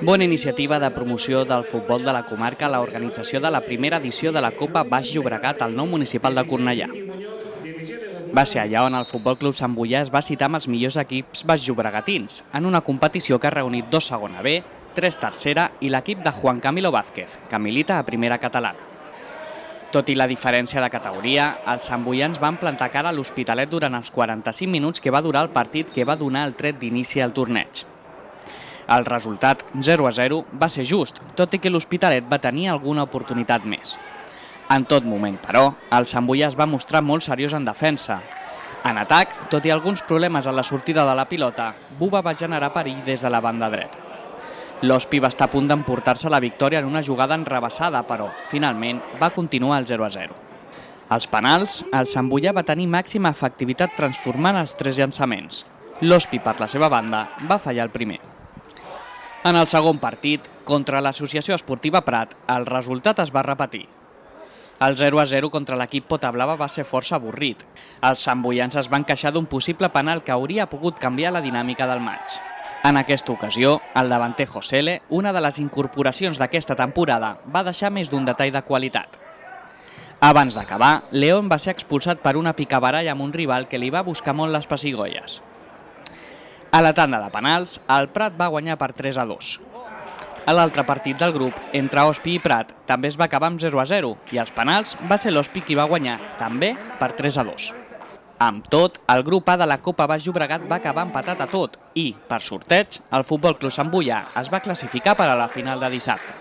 Bona iniciativa de promoció del futbol de la comarca a l'organització de la primera edició de la Copa Baix Llobregat al nou municipal de Cornellà. Va ser allà on el Futbol Club Sant Boià es va citar amb els millors equips baixllobregatins, en una competició que ha reunit 2 segona B, 3 tercera i l'equip de Juan Camilo Vázquez, que milita a primera catalana. Tot i la diferència de categoria, els santboians van plantar cara a l'Hospitalet durant els 45 minuts que va durar el partit que va donar el tret d'inici al torneig. El resultat, 0-0, va ser just, tot i que l'Hospitalet va tenir alguna oportunitat més. En tot moment, però, el Sant Boià es va mostrar molt seriós en defensa. En atac, tot i alguns problemes a la sortida de la pilota, Buba va generar perill des de la banda dreta. L'Hospi va estar a punt d'emportar-se la victòria en una jugada enrevessada, però, finalment, va continuar el 0-0. Als penals, el Sant Boià va tenir màxima efectivitat transformant els 3 llançaments. L'Hospi, per la seva banda, va fallar el primer. En el segon partit, contra l'Associació Esportiva Prat, el resultat es va repetir. El 0-0 contra l'equip Potablava va ser força avorrit. Els santboians es van queixar d'un possible penal que hauria pogut canviar la dinàmica del maig. En aquesta ocasió, el davanter Josele, una de les incorporacions d'aquesta temporada, va deixar més d'un detall de qualitat. Abans d'acabar, León va ser expulsat per una picabaralla amb un rival que li va buscar molt les pessigolles. A la tanda de penals, el Prat va guanyar per 3-2. A l'altre partit del grup, entre Hospi i Prat, també es va acabar amb 0-0 i als penals va ser l'Hospi qui va guanyar, també per 3-2. Amb tot, el grup A de la Copa Baix Llobregat va acabar empatat a tot i, per sorteig, el Futbol Club Sant Boià es va classificar per a la final de dissabte.